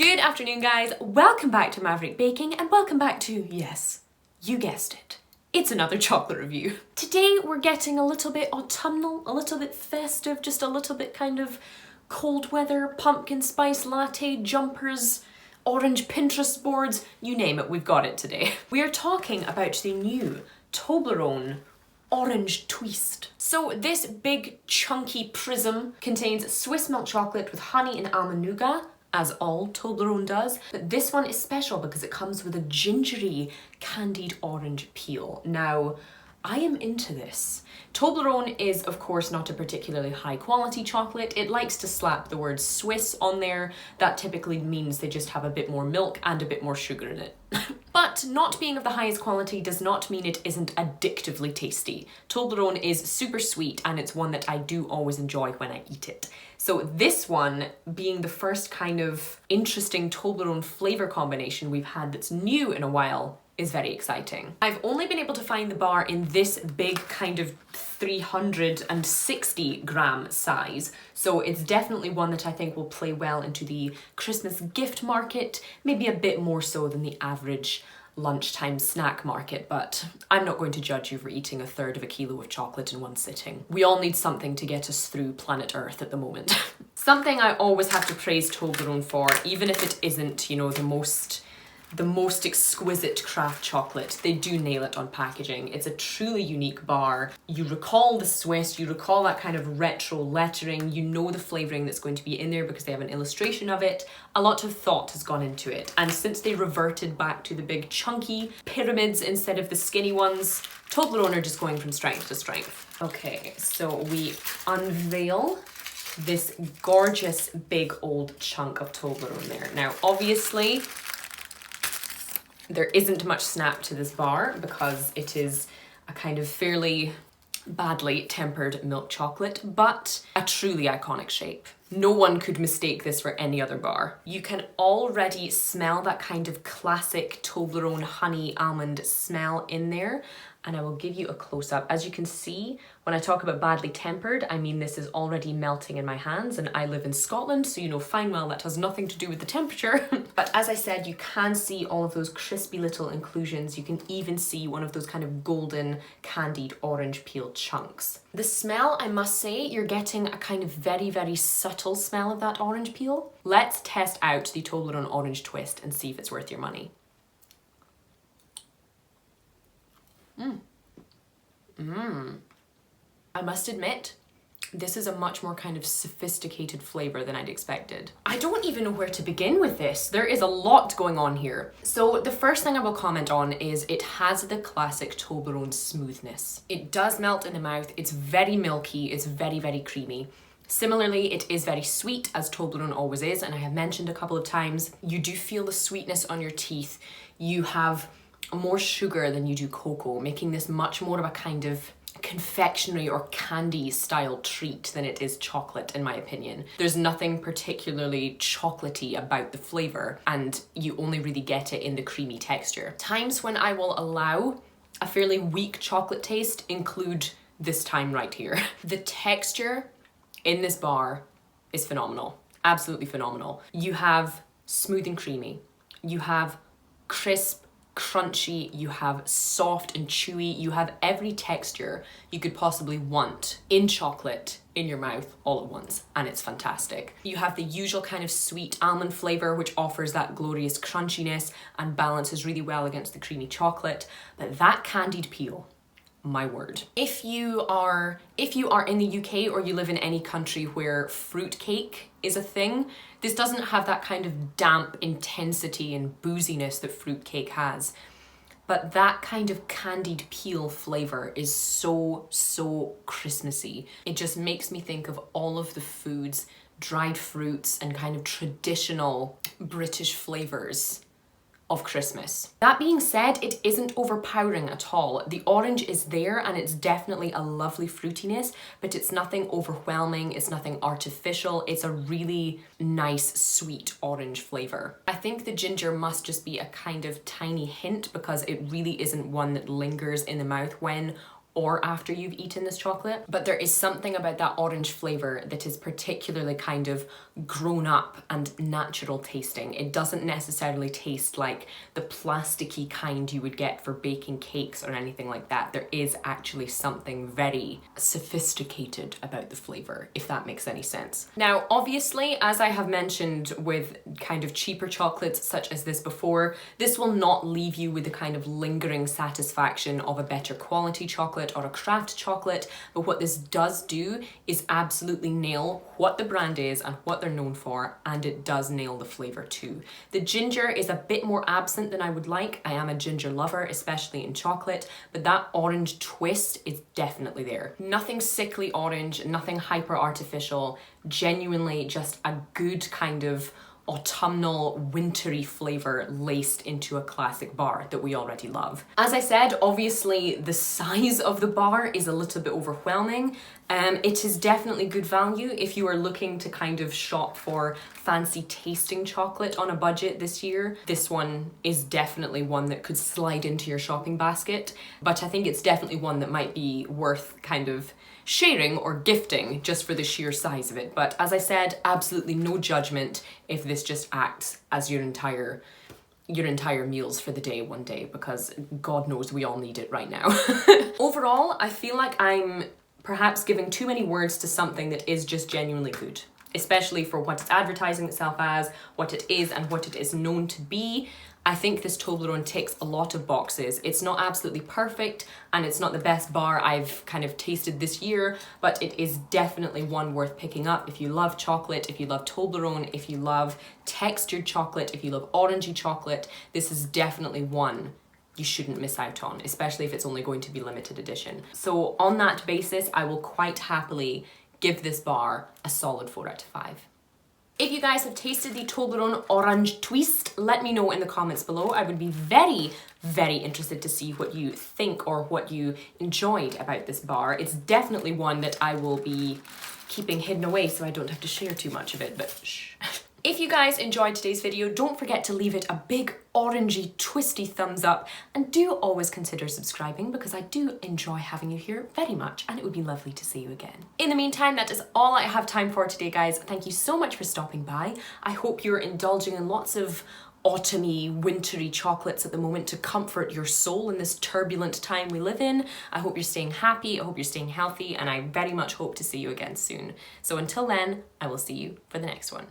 Good afternoon, guys. Welcome back to Maverick Baking and welcome back to, yes, you guessed it, it's another chocolate review. Today we're getting a little bit autumnal, a little bit festive, just a little bit kind of cold weather, pumpkin spice latte, jumpers, orange Pinterest boards, you name it, we've got it today. We are talking about the new Toblerone Orange Twist. So this big chunky prism contains Swiss milk chocolate with honey and almond nougat, as all Toblerone does, but this one is special because it comes with a gingery candied orange peel. Now, I am into this. Toblerone is, of course, not a particularly high quality chocolate. It likes to slap the word Swiss on there. That typically means they just have a bit more milk and a bit more sugar in it. But not being of the highest quality does not mean it isn't addictively tasty. Toblerone is super sweet and it's one that I do always enjoy when I eat it. So this one, being the first kind of interesting Toblerone flavor combination we've had that's new in a while, is very exciting. I've only been able to find the bar in this big kind of 360 gram size, so it's definitely one that I think will play well into the Christmas gift market, maybe a bit more so than the average lunchtime snack market, but I'm not going to judge you for eating a third of a kilo of chocolate in one sitting. We all need something to get us through planet Earth at the moment. Something I always have to praise Toblerone for, even if it isn't, you know, the most exquisite craft chocolate, they do nail it on packaging. It's a truly unique bar. You recall the Swiss, you recall that kind of retro lettering, you know the flavouring that's going to be in there because they have an illustration of it. A lot of thought has gone into it. And since they reverted back to the big chunky pyramids instead of the skinny ones, Toblerone are just going from strength to strength. Okay, so we unveil this gorgeous big old chunk of Toblerone there. Now, obviously, there isn't much snap to this bar because it is a kind of fairly badly tempered milk chocolate, but a truly iconic shape. No one could mistake this for any other bar. You can already smell that kind of classic Toblerone honey almond smell in there, and I will give you a close-up. As you can see, when I talk about badly tempered, I mean this is already melting in my hands, and I live in Scotland, so you know fine well that has nothing to do with the temperature. But as I said, you can see all of those crispy little inclusions. You can even see one of those kind of golden candied orange peel chunks. The smell, I must say, you're getting a kind of very, very subtle smell of that orange peel. Let's test out the Toblerone Orange Twist and see if it's worth your money. I must admit, this is a much more kind of sophisticated flavor than I'd expected. I don't even know where to begin with this. There is a lot going on here. So the first thing I will comment on is it has the classic Toblerone smoothness. It does melt in the mouth. It's very milky. It's very, very creamy. Similarly, it is very sweet, as Toblerone always is, and I have mentioned a couple of times. You do feel the sweetness on your teeth. You have more sugar than you do cocoa, making this much more of a kind of confectionery or candy style treat than it is chocolate, in my opinion. There's nothing particularly chocolatey about the flavor, and you only really get it in the creamy texture. Times when I will allow a fairly weak chocolate taste include this time right here. The texture in this bar is phenomenal, absolutely phenomenal. You have smooth and creamy, you have crisp, crunchy, you have soft and chewy, you have every texture you could possibly want in chocolate in your mouth all at once, and it's fantastic. You have the usual kind of sweet almond flavor, which offers that glorious crunchiness and balances really well against the creamy chocolate, but that candied peel, my word. If you are in the UK or you live in any country where fruit cake is a thing, this doesn't have that kind of damp intensity and booziness that fruit cake has. But that kind of candied peel flavor is so, so Christmassy. It just makes me think of all of the foods, dried fruits, and kind of traditional British flavors of Christmas. That being said, it isn't overpowering at all. The orange is there and it's definitely a lovely fruitiness, but it's nothing overwhelming, it's nothing artificial. It's a really nice sweet orange flavor. I think the ginger must just be a kind of tiny hint because it really isn't one that lingers in the mouth when or after you've eaten this chocolate. But there is something about that orange flavor that is particularly kind of grown up and natural tasting. It doesn't necessarily taste like the plasticky kind you would get for baking cakes or anything like that. There is actually something very sophisticated about the flavor, if that makes any sense. Now, obviously, as I have mentioned with kind of cheaper chocolates such as this before, this will not leave you with the kind of lingering satisfaction of a better quality chocolate or a craft chocolate, but what this does do is absolutely nail what the brand is and what they're known for, and it does nail the flavor too. The ginger is a bit more absent than I would like. I am a ginger lover, especially in chocolate, but that orange twist is definitely there. Nothing sickly orange, nothing hyper artificial, genuinely just a good kind of autumnal, wintry flavor laced into a classic bar that we already love. As I said, obviously the size of the bar is a little bit overwhelming. It is definitely good value if you are looking to kind of shop for fancy tasting chocolate on a budget this year. This one is definitely one that could slide into your shopping basket, but I think it's definitely one that might be worth kind of sharing or gifting just for the sheer size of it. But as I said, absolutely no judgment if this just acts as your entire meals for the day one day, because God knows we all need it right now. Overall, I feel like I'm perhaps giving too many words to something that is just genuinely good, especially for what it's advertising itself as, what it is and what it is known to be. I think this Toblerone ticks a lot of boxes. It's not absolutely perfect and it's not the best bar I've kind of tasted this year, but it is definitely one worth picking up if you love chocolate, if you love Toblerone, if you love textured chocolate, if you love orangey chocolate. This is definitely one you shouldn't miss out on, especially if it's only going to be limited edition. So on that basis, I will quite happily give this bar a solid 4 out of 5. If you guys have tasted the Toblerone Orange Twist, let me know in the comments below. I would be very, very interested to see what you think or what you enjoyed about this bar. It's definitely one that I will be keeping hidden away so I don't have to share too much of it, but shh. If you guys enjoyed today's video, don't forget to leave it a big orangey twisty thumbs up, and do always consider subscribing because I do enjoy having you here very much, and it would be lovely to see you again. In the meantime, that is all I have time for today, guys. Thank you so much for stopping by. I hope you're indulging in lots of autumny, wintry chocolates at the moment to comfort your soul in this turbulent time we live in. I hope you're staying happy, I hope you're staying healthy, and I very much hope to see you again soon. So until then, I will see you for the next one.